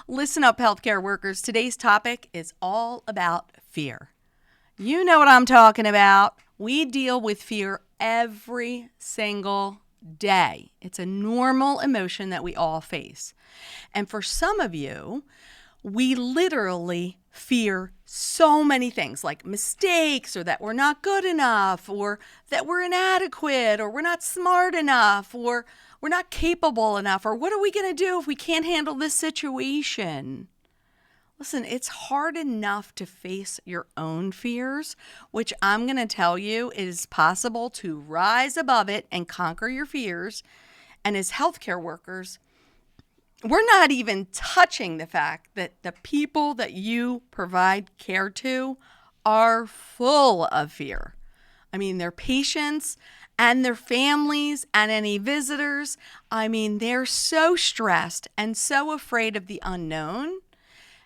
Listen up, healthcare workers. Today's topic is all about fear. You know what I'm talking about. We deal with fear every single day. It's a normal emotion that we all face. And for some of you, we literally fear so many things like mistakes, or that we're not good enough, or that we're inadequate, or we're not smart enough, or we're not capable enough, or what are we going to do if we can't handle this situation? Listen, it's hard enough to face your own fears, which I'm going to tell you it is possible to rise above it and conquer your fears. And as healthcare workers, we're not even touching the fact that the people that you provide care to are full of fear. I mean, their patients and their families and any visitors, they're so stressed and so afraid of the unknown.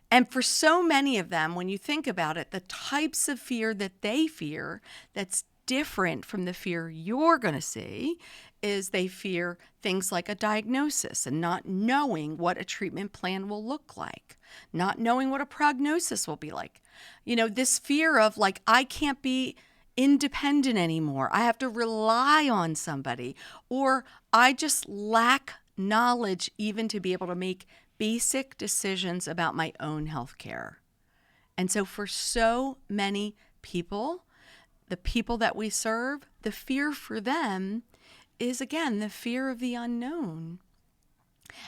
And for so many of them, when you think about it, the types of fear that they fear that's different from the fear you're going to see is they fear things like a diagnosis and not knowing what a treatment plan will look like, not knowing what a prognosis will be like. This fear of I can't be independent anymore. I have to rely on somebody, or I just lack knowledge even to be able to make basic decisions about my own health care. And so for so many people, the people that we serve, the fear for them is, again, the fear of the unknown.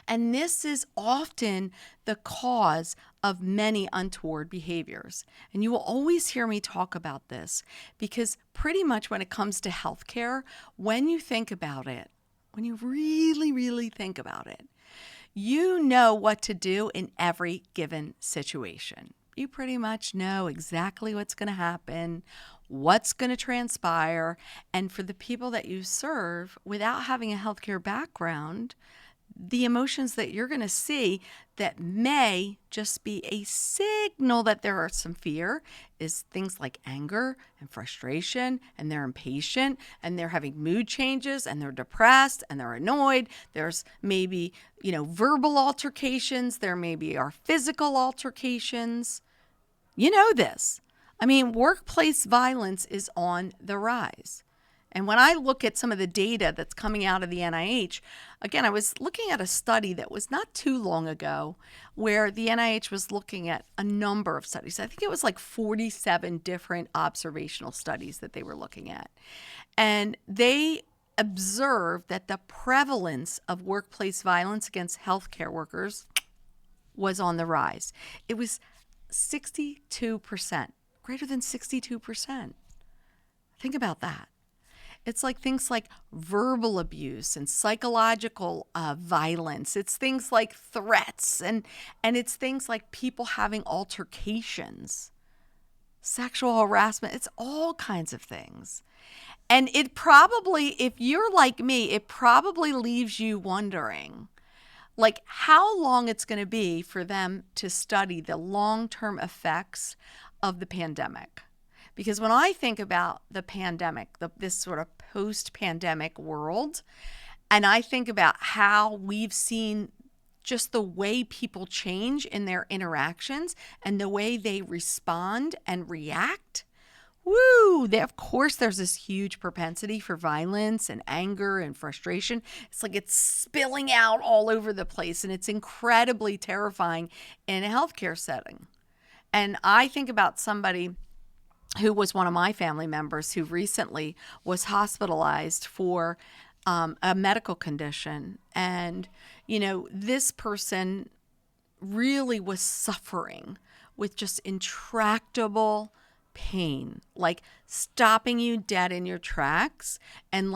And this is often the cause of many untoward behaviors. And you will always hear me talk about this because pretty much when it comes to healthcare, when you think about it, when you really, really think about it, you know what to do in every given situation. You pretty much know exactly what's going to happen, what's going to transpire. And for the people that you serve, without having a healthcare background, the emotions that you're going to see that may just be a signal that there are some fear is things like anger and frustration, and they're impatient, and they're having mood changes, and they're depressed, and they're annoyed. There's maybe, verbal altercations. There maybe are physical altercations. You know this. Workplace violence is on the rise. And when I look at some of the data that's coming out of the NIH, again, I was looking at a study that was not too long ago where the NIH was looking at a number of studies. I think it was 47 different observational studies that they were looking at. And they observed that the prevalence of workplace violence against healthcare workers was on the rise. It was 62%, greater than 62%. Think about that. It's things like verbal abuse and psychological violence. It's things like threats, and it's things like people having altercations, sexual harassment. It's all kinds of things. And it probably, if you're like me, it probably leaves you wondering, how long it's going to be for them to study the long-term effects of the pandemic. Because when I think about the pandemic, this sort of post-pandemic world, and I think about how we've seen just the way people change in their interactions and the way they respond and react, of course there's this huge propensity for violence and anger and frustration. It's it's spilling out all over the place, and it's incredibly terrifying in a healthcare setting. And I think about somebody who was one of my family members who recently was hospitalized for a medical condition. And, this person really was suffering with just intractable pain, stopping you dead in your tracks and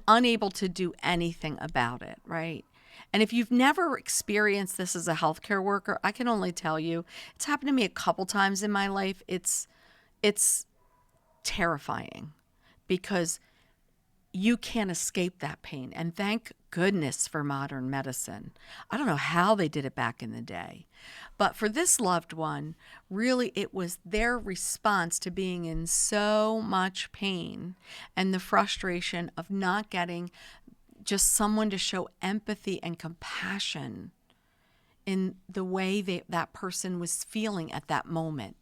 unable to do anything about it, right? And if you've never experienced this as a healthcare worker, I can only tell you, it's happened to me a couple times in my life. It's terrifying because you can't escape that pain. And thank goodness for modern medicine. I don't know how they did it back in the day. But for this loved one, really it was their response to being in so much pain and the frustration of not getting just someone to show empathy and compassion in the way that person was feeling at that moment.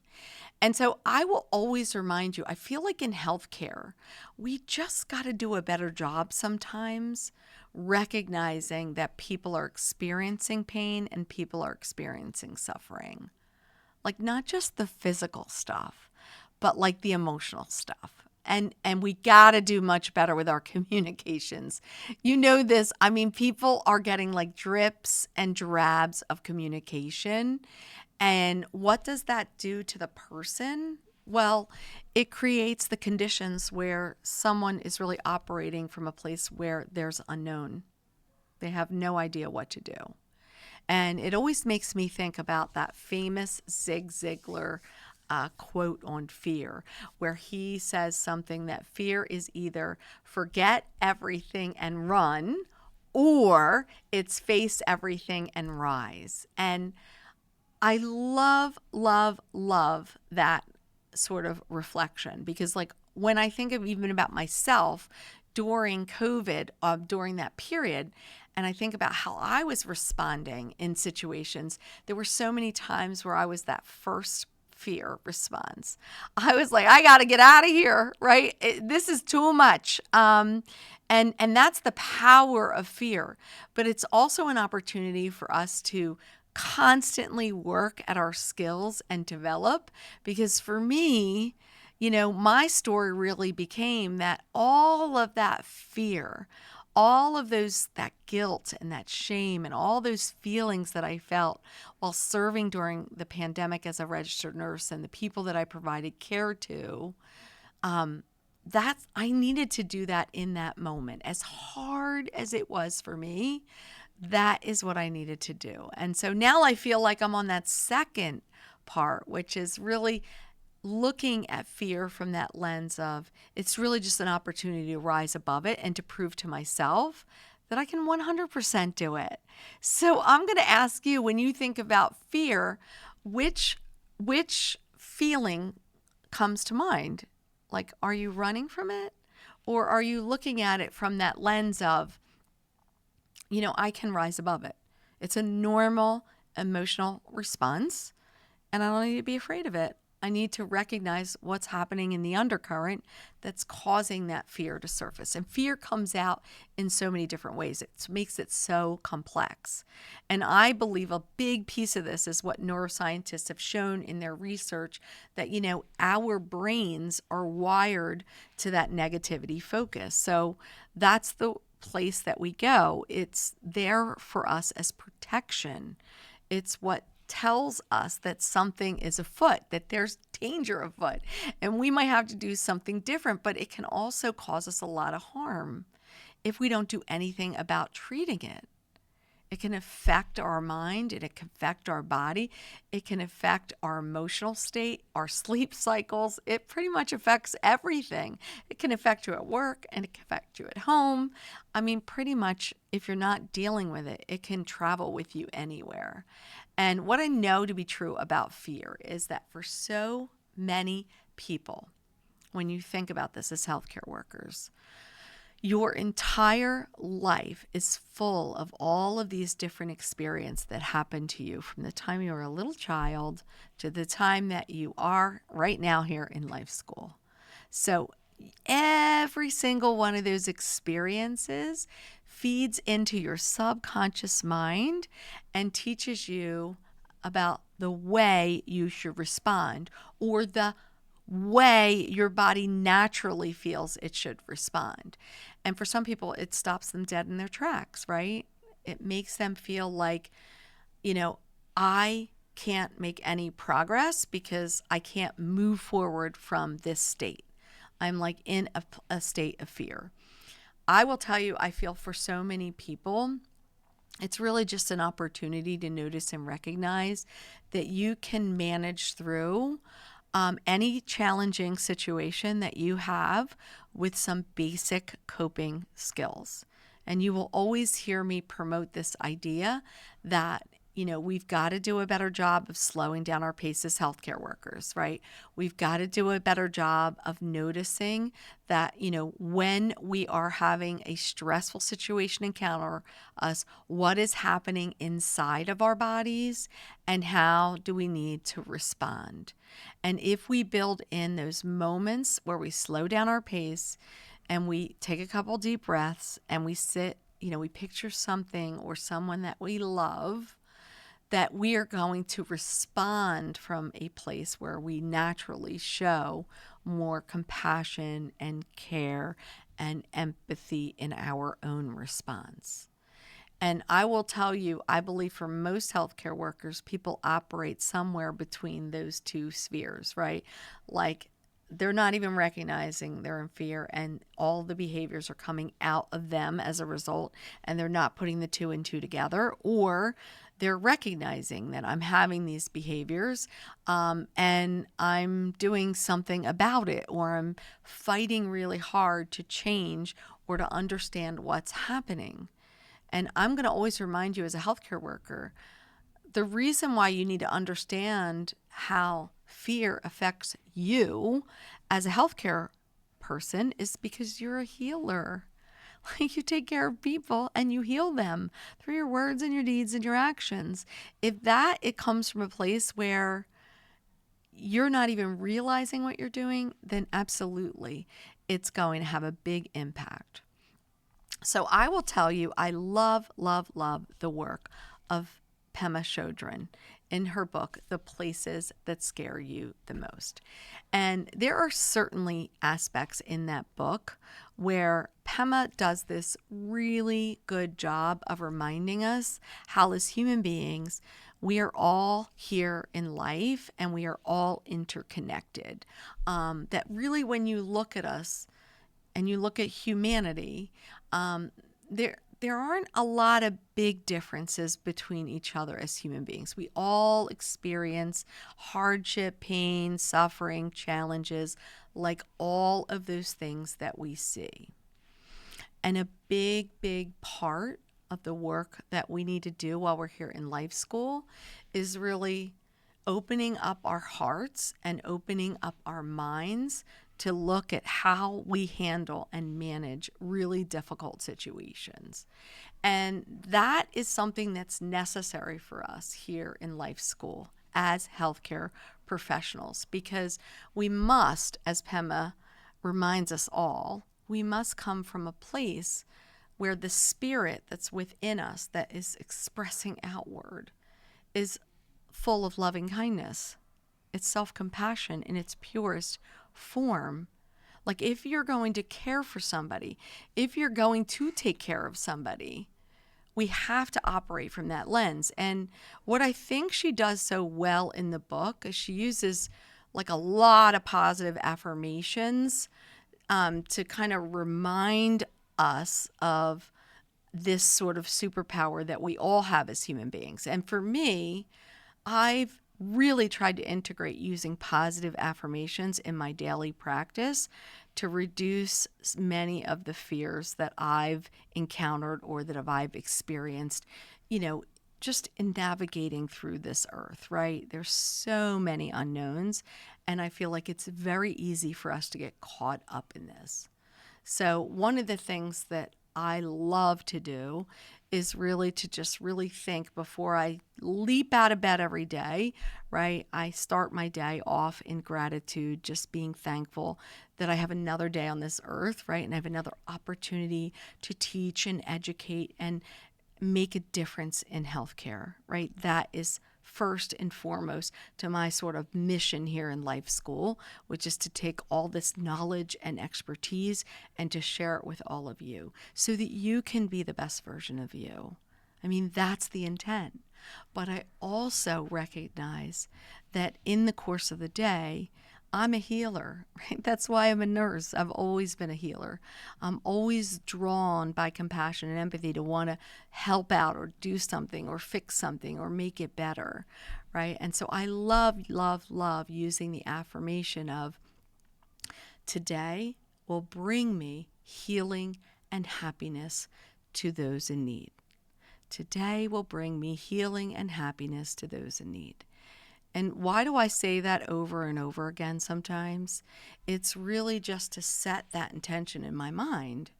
And so I will always remind you, I feel like in healthcare, we just got to do a better job sometimes recognizing that people are experiencing pain and people are experiencing suffering. Like not just the physical stuff, but like the emotional stuff. And we got to do much better with our communications. You know this. I mean, people are getting like drips and drabs of communication. And what does that do to the person? Well, it creates the conditions where someone is really operating from a place where there's unknown. They have no idea what to do. And it always makes me think about that famous Zig Ziglar quote on fear, where he says something that fear is either forget everything and run, or it's face everything and rise. And I love, love, love that sort of reflection because, like, when I think of even about myself during COVID, during that period, and I think about how I was responding in situations, there were so many times where I was that first fear response. I was like, I got to get out of here, right? This is too much. And that's the power of fear. But it's also an opportunity for us to constantly work at our skills and develop. Because for me, my story really became that all of that fear, all of that guilt and that shame and all those feelings that I felt while serving during the pandemic as a registered nurse and the people that I provided care to, I needed to do that in that moment. As hard as it was for me, that is what I needed to do. And so now I feel like I'm on that second part, which is really looking at fear from that lens of it's really just an opportunity to rise above it and to prove to myself that I can 100% do it. So I'm going to ask you, when you think about fear, which feeling comes to mind? Like, are you running from it? Or are you looking at it from that lens of, I can rise above it. It's a normal emotional response, and I don't need to be afraid of it. I need to recognize what's happening in the undercurrent that's causing that fear to surface. And fear comes out in so many different ways. It makes it so complex. And I believe a big piece of this is what neuroscientists have shown in their research, that, our brains are wired to that negativity focus. So that's the place that we go. It's there for us as protection. It's what tells us that something is afoot, that there's danger afoot, and we might have to do something different, but it can also cause us a lot of harm if we don't do anything about treating it. It can affect our mind, it can affect our body, it can affect our emotional state, our sleep cycles. It pretty much affects everything. It can affect you at work and it can affect you at home. I mean, pretty much if you're not dealing with it, it can travel with you anywhere. And what I know to be true about fear is that for so many people, when you think about this as healthcare workers, your entire life is full of all of these different experiences that happen to you from the time you were a little child to the time that you are right now here in life school. So every single one of those experiences feeds into your subconscious mind and teaches you about the way you should respond, or the way your body naturally feels it should respond. And for some people, it stops them dead in their tracks, right? It makes them feel like, I can't make any progress because I can't move forward from this state. I'm like in a state of fear. I will tell you, I feel for so many people, it's really just an opportunity to notice and recognize that you can manage through any challenging situation that you have with some basic coping skills. And you will always hear me promote this idea that we've got to do a better job of slowing down our pace as healthcare workers, right? We've got to do a better job of noticing that, when we are having a stressful situation encounter us, what is happening inside of our bodies and how do we need to respond? And if we build in those moments where we slow down our pace and we take a couple deep breaths and we sit, we picture something or someone that we love, that we are going to respond from a place where we naturally show more compassion and care and empathy in our own response. And I will tell you, I believe for most healthcare workers, people operate somewhere between those two spheres, right? Like they're not even recognizing they're in fear and all the behaviors are coming out of them as a result, and they're not putting the two and two together, or they're recognizing that I'm having these behaviors and I'm doing something about it, or I'm fighting really hard to change or to understand what's happening. And I'm going to always remind you as a healthcare worker, the reason why you need to understand how fear affects you as a healthcare person is because you're a healer. Like, you take care of people and you heal them through your words and your deeds and your actions. If it comes from a place where you're not even realizing what you're doing, then absolutely it's going to have a big impact. So I will tell you, I love, love, love the work of Pema Chodron in her book, The Places That Scare You the Most. And there are certainly aspects in that book where Pema does this really good job of reminding us how, as human beings, we are all here in life and we are all interconnected. That really, when you look at us, and you look at humanity, there aren't a lot of big differences between each other as human beings. We all experience hardship, pain, suffering, challenges, like all of those things that we see. And a big, big part of the work that we need to do while we're here in life school is really opening up our hearts and opening up our minds to look at how we handle and manage really difficult situations. And that is something that's necessary for us here in life school as healthcare professionals, because we must, as Pema reminds us all, we must come from a place where the spirit that's within us that is expressing outward is full of loving kindness. It's self-compassion in its purest form. Like, if you're going to care for somebody, if you're going to take care of somebody, we have to operate from that lens. And what I think she does so well in the book is she uses like a lot of positive affirmations to kind of remind us of this sort of superpower that we all have as human beings. And for me, I've really tried to integrate using positive affirmations in my daily practice to reduce many of the fears that I've encountered or that I've experienced, just in navigating through this earth, right? There's so many unknowns, and I feel like it's very easy for us to get caught up in this. So one of the things that I love to do is really to just really think before I leap out of bed every day, right? I start my day off in gratitude, just being thankful that I have another day on this earth, right? And I have another opportunity to teach and educate and make a difference in healthcare, right? That is first and foremost to my sort of mission here in life school, which is to take all this knowledge and expertise and to share it with all of you so that you can be the best version of you. I mean, that's the intent. But I also recognize that in the course of the day, I'm a healer, right? That's why I'm a nurse. I've always been a healer. I'm always drawn by compassion and empathy to want to help out or do something or fix something or make it better, right? And so I love, love, love using the affirmation of today will bring me healing and happiness to those in need. Today will bring me healing and happiness to those in need. And why do I say that over and over again sometimes? It's really just to set that intention in my mind.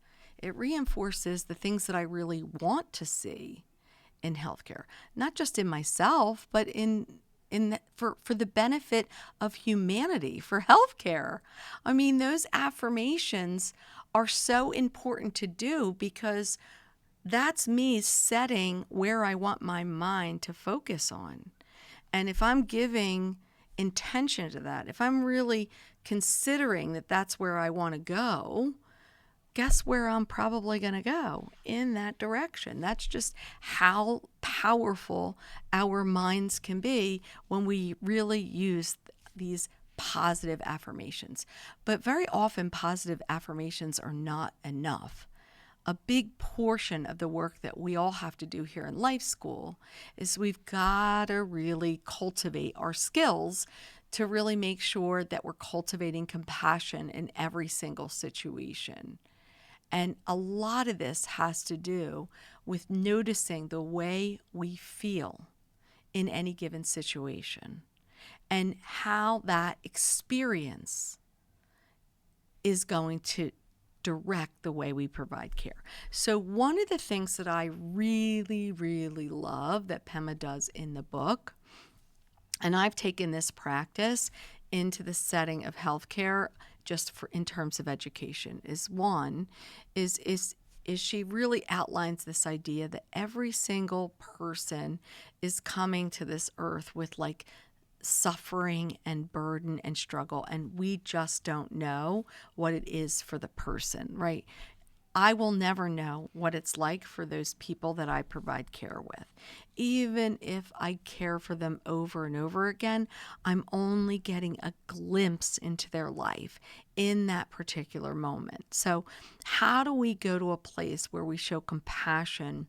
It reinforces the things that I really want to see in healthcare, not just in myself, but for the benefit of humanity, for healthcare. I mean, those affirmations are so important to do because that's me setting where I want my mind to focus on. And if I'm giving intention to that, if I'm really considering that that's where I want to go, guess where I'm probably going to go? In that direction. That's just how powerful our minds can be when we really use these positive affirmations. But very often, positive affirmations are not enough. A big portion of the work that we all have to do here in life school is we've got to really cultivate our skills to really make sure that we're cultivating compassion in every single situation. And a lot of this has to do with noticing the way we feel in any given situation and how that experience is going to direct the way we provide care. So one of the things that I really, really love that Pema does in the book, and I've taken this practice into the setting of healthcare just for in terms of education, is she really outlines this idea that every single person is coming to this earth with like suffering and burden and struggle, and we just don't know what it is for the person, right? I will never know what it's like for those people that I provide care with. Even if I care for them over and over again, I'm only getting a glimpse into their life in that particular moment. So, how do we go to a place where we show compassion?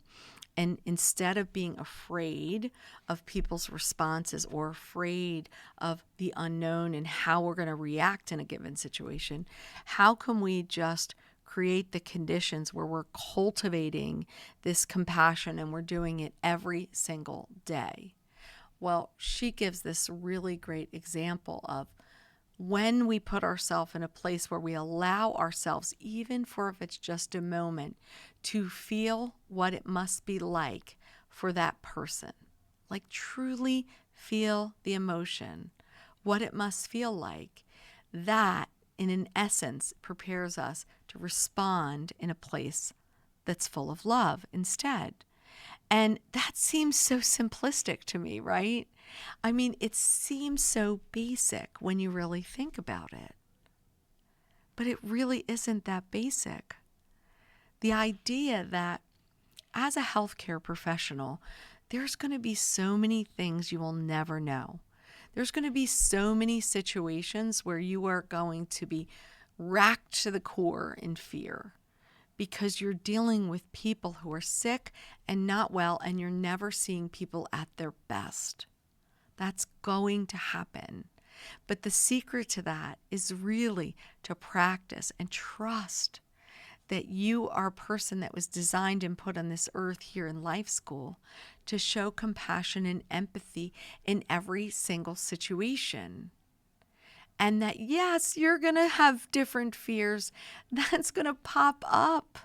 And instead of being afraid of people's responses or afraid of the unknown and how we're going to react in a given situation, how can we just create the conditions where we're cultivating this compassion and we're doing it every single day? Well, she gives this really great example of when we put ourselves in a place where we allow ourselves, even for if it's just a moment, to feel what it must be like for that person. Like truly feel the emotion, what it must feel like. That, in an essence, prepares us to respond in a place that's full of love instead. And that seems so simplistic to me, right? I mean, it seems so basic when you really think about it. But it really isn't that basic. The idea that as a healthcare professional, there's going to be so many things you will never know. There's going to be so many situations where you are going to be racked to the core in fear because you're dealing with people who are sick and not well, and you're never seeing people at their best. That's going to happen. But the secret to that is really to practice and trust that you are a person that was designed and put on this earth here in life school to show compassion and empathy in every single situation. And that, yes, you're going to have different fears. That's going to pop up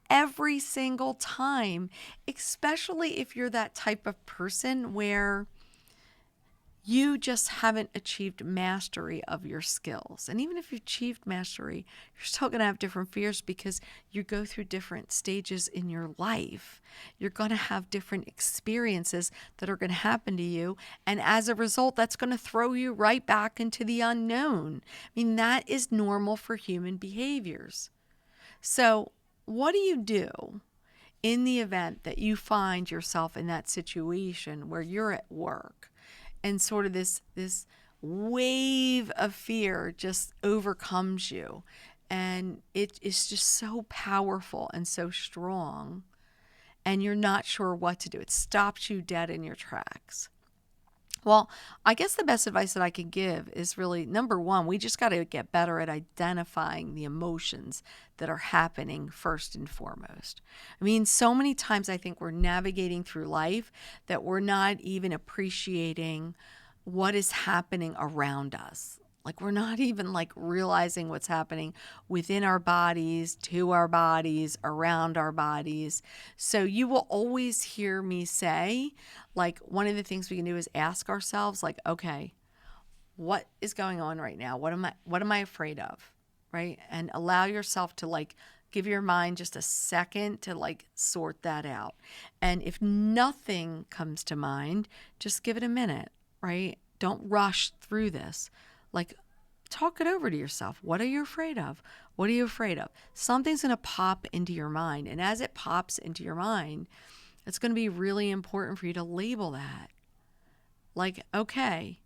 every single time, especially if you're that type of person where you just haven't achieved mastery of your skills. And even if you've achieved mastery, you're still going to have different fears because you go through different stages in your life. You're going to have different experiences that are going to happen to you. And as a result, that's going to throw you right back into the unknown. I mean, that is normal for human behaviors. So what do you do in the event that you find yourself in that situation where you're at work and sort of this wave of fear just overcomes you, and it is just so powerful and so strong, and you're not sure what to do? It stops you dead in your tracks. Well, I guess the best advice that I could give is really number one, we just got to get better at identifying the emotions that are happening first and foremost. I mean, so many times I think we're navigating through life that we're not even appreciating what is happening around us. Like we're not even like realizing what's happening within our bodies, to our bodies, around our bodies. So you will always hear me say, like one of the things we can do is ask ourselves like, okay, what is going on right now? What am I afraid of? Right? And allow yourself to like give your mind just a second to like sort that out. And if nothing comes to mind, just give it a minute, right? Don't rush through this. Like talk it over to yourself. What are you afraid of? What are you afraid of? Something's going to pop into your mind. And as it pops into your mind, it's going to be really important for you to label that. Like, okay,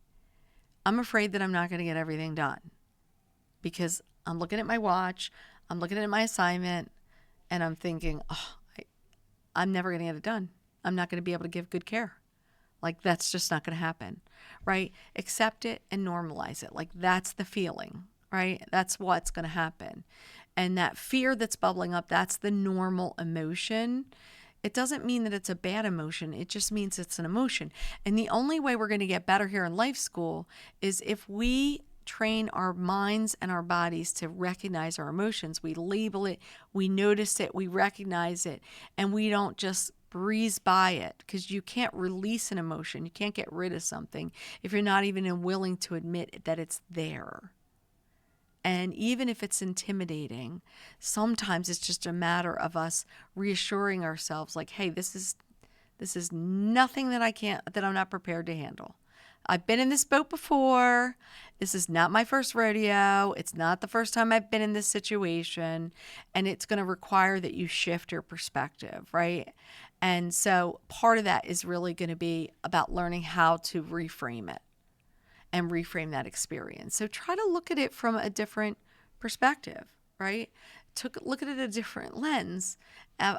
I'm afraid that I'm not going to get everything done because I'm looking at my watch, I'm looking at my assignment, and I'm thinking, oh, I'm never going to get it done. I'm not going to be able to give good care. Like, that's just not going to happen, right? Accept it and normalize it. Like, that's the feeling, right? That's what's going to happen. And that fear that's bubbling up, that's the normal emotion. It doesn't mean that it's a bad emotion. It just means it's an emotion. And the only way we're going to get better here in life school is if we train our minds and our bodies to recognize our emotions. We label it, we notice it, we recognize it, and we don't just breeze by it because you can't release an emotion. You can't get rid of something if you're not even willing to admit that it's there. And even if it's intimidating, sometimes it's just a matter of us reassuring ourselves like, hey, this is nothing that I'm not prepared to handle. I've been in this boat before. This is not my first rodeo. It's not the first time I've been in this situation. And it's going to require that you shift your perspective, right? And so part of that is really going to be about learning how to reframe it and reframe that experience. So try to look at it from a different perspective, right? Look at it a different lens,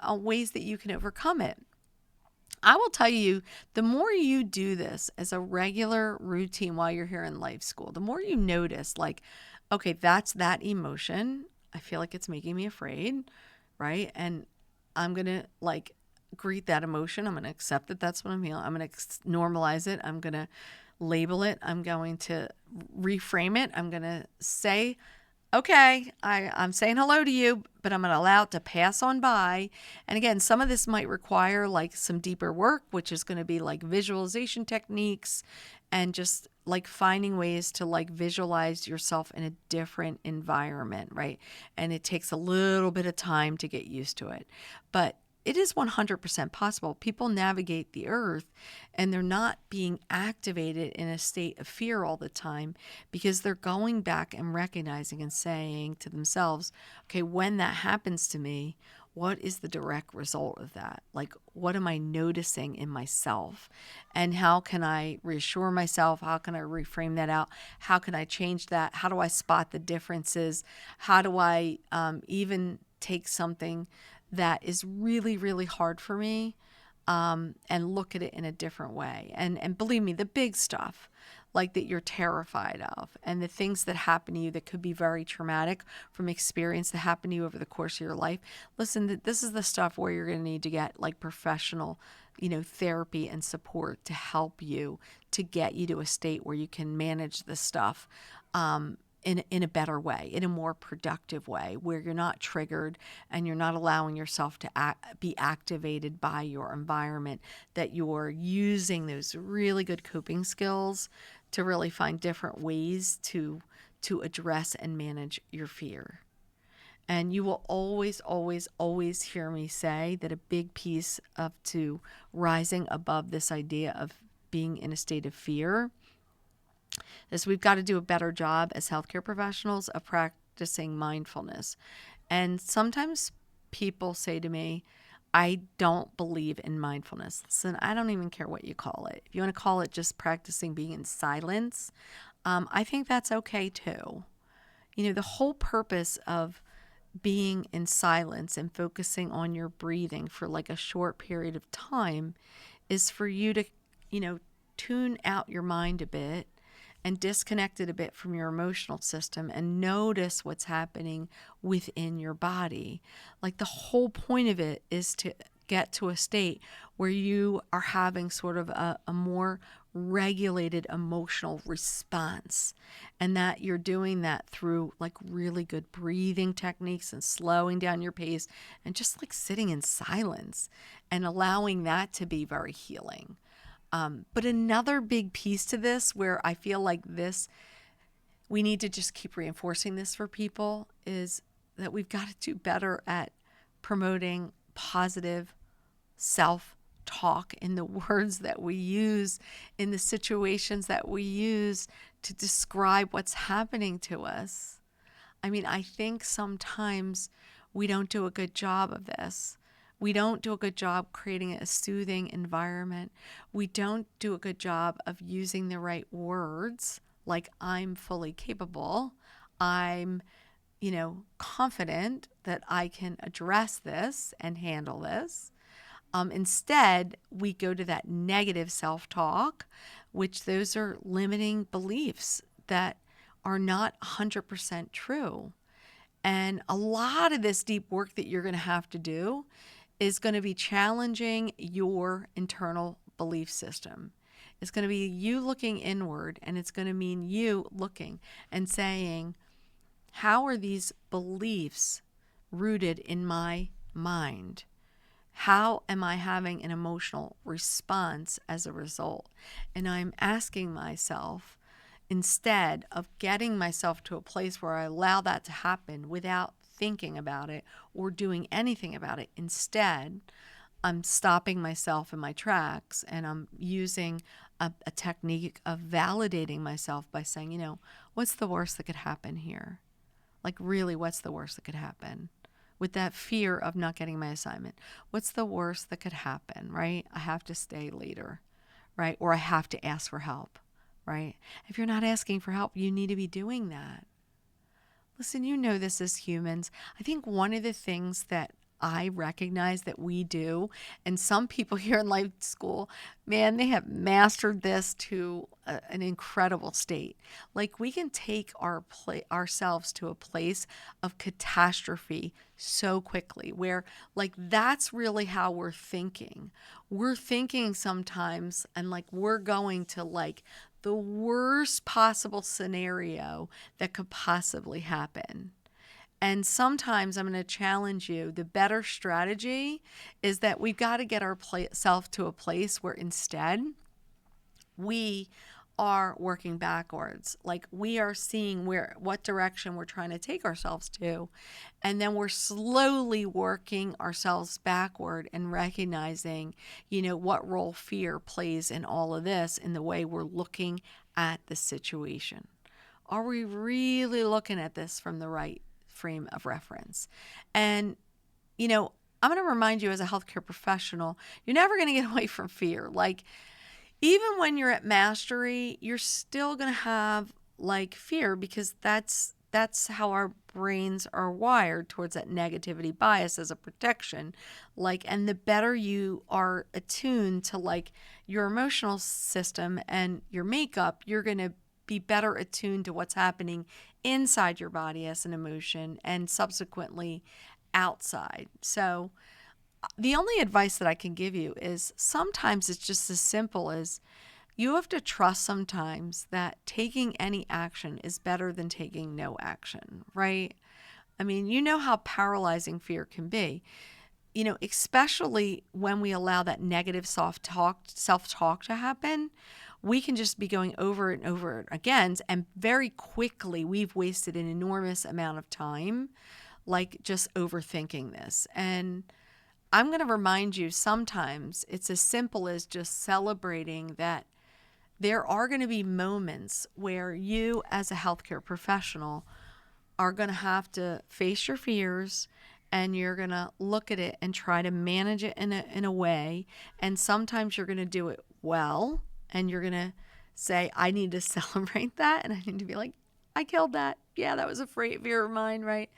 ways that you can overcome it. I will tell you, the more you do this as a regular routine while you're here in life school, the more you notice, like, okay, that's that emotion. I feel like it's making me afraid, right? And I'm going to like greet that emotion. I'm going to accept that that's what I'm feeling. I'm going to normalize it. I'm going to label it. I'm going to reframe it. I'm going to say, okay, I'm saying hello to you, but I'm going to allow it to pass on by. And again, some of this might require like some deeper work, which is going to be like visualization techniques and just like finding ways to like visualize yourself in a different environment, right? And it takes a little bit of time to get used to it. But it is 100% possible. People navigate the earth and they're not being activated in a state of fear all the time because they're going back and recognizing and saying to themselves, okay, when that happens to me, what is the direct result of that? Like, what am I noticing in myself? And how can I reassure myself? How can I reframe that out? How can I change that? How do I spot the differences? How do I even take something that is really, really hard for me and look at it in a different way? And believe me, the big stuff, like that you're terrified of, and the things that happen to you that could be very traumatic from experience that happened to you over the course of your life. Listen, this is the stuff where you're going to need to get like professional, therapy and support to help you to get you to a state where you can manage this stuff. In a better way, in a more productive way, where you're not triggered and you're not allowing yourself to be activated by your environment, that you're using those really good coping skills to really find different ways to address and manage your fear. And you will always, always, always hear me say that a big piece of to rising above this idea of being in a state of fear is we've got to do a better job as healthcare professionals of practicing mindfulness. And sometimes people say to me, I don't believe in mindfulness. Listen, I don't even care what you call it. If you want to call it just practicing being in silence, I think that's okay too. The whole purpose of being in silence and focusing on your breathing for like a short period of time is for you to, you know, tune out your mind a bit and disconnect it a bit from your emotional system and notice what's happening within your body. Like the whole point of it is to get to a state where you are having sort of a more regulated emotional response, and that you're doing that through like really good breathing techniques and slowing down your pace and just like sitting in silence and allowing that to be very healing. But another big piece to this, where I feel like this, we need to just keep reinforcing this for people, is that we've got to do better at promoting positive self talk in the words that we use, in the situations that we use to describe what's happening to us. I mean, I think sometimes we don't do a good job of this. We don't do a good job creating a soothing environment. We don't do a good job of using the right words, like I'm fully capable. I'm, confident that I can address this and handle this. Instead, we go to that negative self-talk, which those are limiting beliefs that are not 100% true. And a lot of this deep work that you're going to have to do is going to be challenging your internal belief system. It's going to be you looking inward, and it's going to mean you looking and saying, how are these beliefs rooted in my mind? How am I having an emotional response as a result? And I'm asking myself, instead of getting myself to a place where I allow that to happen without thinking about it or doing anything about it, instead, I'm stopping myself in my tracks, and I'm using a technique of validating myself by saying, what's the worst that could happen here? Like, really, what's the worst that could happen? With that fear of not getting my assignment. What's the worst that could happen, right? I have to stay later, right? Or I have to ask for help, right? If you're not asking for help, you need to be doing that. Listen, this as humans. I think one of the things that I recognize that we do, and some people here in life school, man, they have mastered this to an incredible state. Like, we can take ourselves to a place of catastrophe so quickly, where like that's really how we're thinking. We're thinking sometimes, and like we're going to like the worst possible scenario that could possibly happen. And sometimes I'm going to challenge you. The better strategy is that we've got to get ourselves to a place where instead we are working backwards. Like, we are seeing what direction we're trying to take ourselves to. And then we're slowly working ourselves backward and recognizing, what role fear plays in all of this, in the way we're looking at the situation. Are we really looking at this from the right frame of reference? And, I'm going to remind you, as a healthcare professional, you're never going to get away from fear. Like, even when you're at mastery, you're still going to have like fear, because that's how our brains are wired, towards that negativity bias as a protection. Like, and the better you are attuned to like your emotional system and your makeup, you're going to be better attuned to what's happening inside your body as an emotion, and subsequently outside. So the only advice that I can give you is, sometimes it's just as simple as, you have to trust sometimes that taking any action is better than taking no action, right? I mean, how paralyzing fear can be, especially when we allow that negative self-talk to happen. We can just be going over and over again, and very quickly we've wasted an enormous amount of time, like just overthinking this. And I'm going to remind you, sometimes it's as simple as just celebrating that there are going to be moments where you, as a healthcare professional, are going to have to face your fears, and you're going to look at it and try to manage it in a way. And sometimes you're going to do it well, and you're going to say, I need to celebrate that, and I need to be like, I killed that. Yeah, that was a fear of mine, right?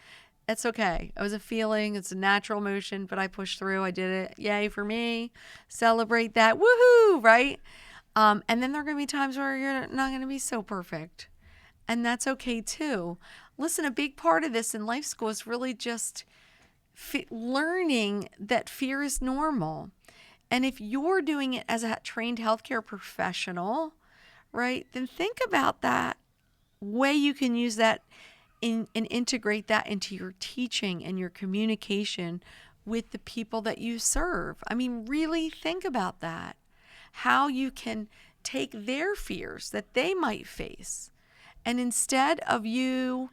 It's okay. It was a feeling. It's a natural emotion, but I pushed through. I did it. Yay for me. Celebrate that. Woohoo, right? And then there are going to be times where you're not going to be so perfect. And that's okay too. Listen, a big part of this in life school is really just learning that fear is normal. And if you're doing it as a trained healthcare professional, right, then think about that way you can use that and integrate that into your teaching and your communication with the people that you serve. I mean, really think about that. How you can take their fears that they might face, and instead of you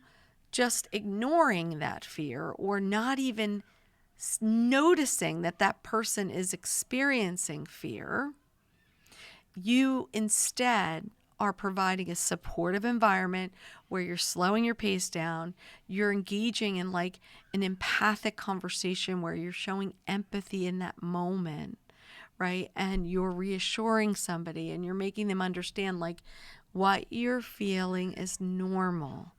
just ignoring that fear or not even noticing that that person is experiencing fear, you instead are providing a supportive environment where you're slowing your pace down, you're engaging in like an empathic conversation where you're showing empathy in that moment, right? And you're reassuring somebody and you're making them understand like what you're feeling is normal.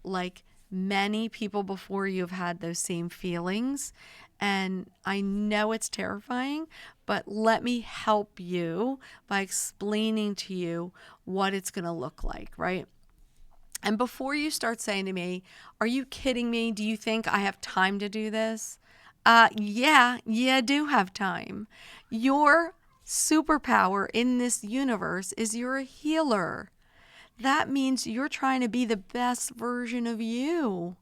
Like many people before you have had those same feelings. And I know it's terrifying, but let me help you by explaining to you what it's going to look like, right? And before you start saying to me, are you kidding me? Do you think I have time to do this? Yeah, you do have time. Your superpower in this universe is you're a healer. That means you're trying to be the best version of you.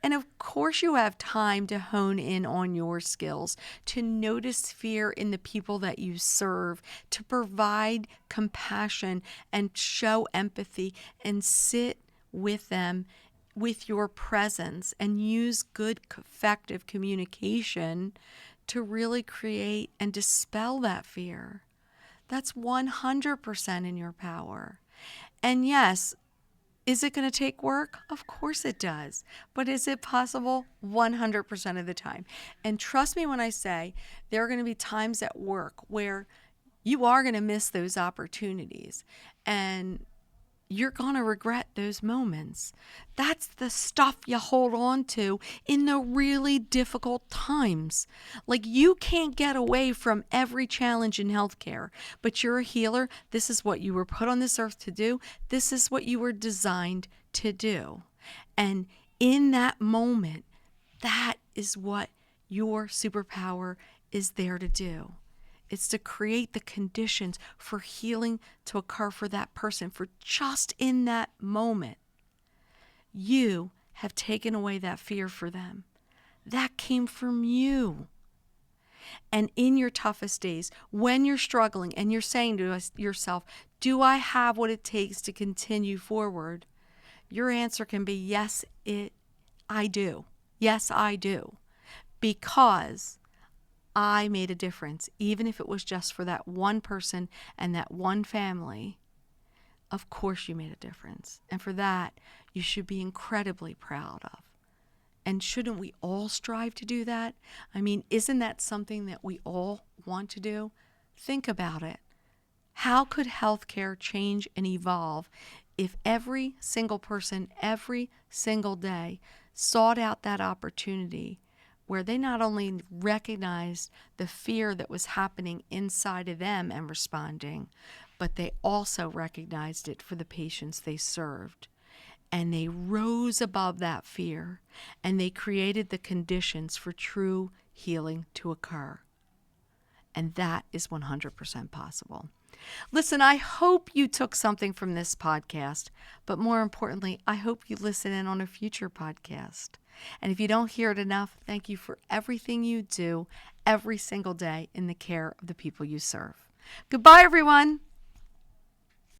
And of course, you have time to hone in on your skills, to notice fear in the people that you serve, to provide compassion and show empathy and sit with them with your presence and use good, effective communication to really create and dispel that fear. That's 100% in your power. And yes, is it going to take work? Of course it does. But is it possible? 100% of the time. And trust me when I say there are going to be times at work where you are going to miss those opportunities and you're going to regret those moments. That's the stuff you hold on to in the really difficult times. Like you can't get away from every challenge in healthcare, but you're a healer. This is what you were put on this earth to do. This is what you were designed to do. And in that moment, that is what your superpower is there to do. It's to create the conditions for healing to occur for that person, for just in that moment. You have taken away that fear for them. That came from you. And in your toughest days, when you're struggling and you're saying to yourself, do I have what it takes to continue forward? Your answer can be, yes, I do. Yes, I do. Because I made a difference, even if it was just for that one person and that one family. Of course you made a difference. And for that, you should be incredibly proud of. And shouldn't we all strive to do that? I mean, isn't that something that we all want to do? Think about it. How could healthcare change and evolve if every single person, every single day, sought out that opportunity where they not only recognized the fear that was happening inside of them and responding, but they also recognized it for the patients they served. And they rose above that fear, and they created the conditions for true healing to occur. And that is 100% possible. Listen, I hope you took something from this podcast, but more importantly, I hope you listen in on a future podcast. And if you don't hear it enough, thank you for everything you do every single day in the care of the people you serve. Goodbye, everyone.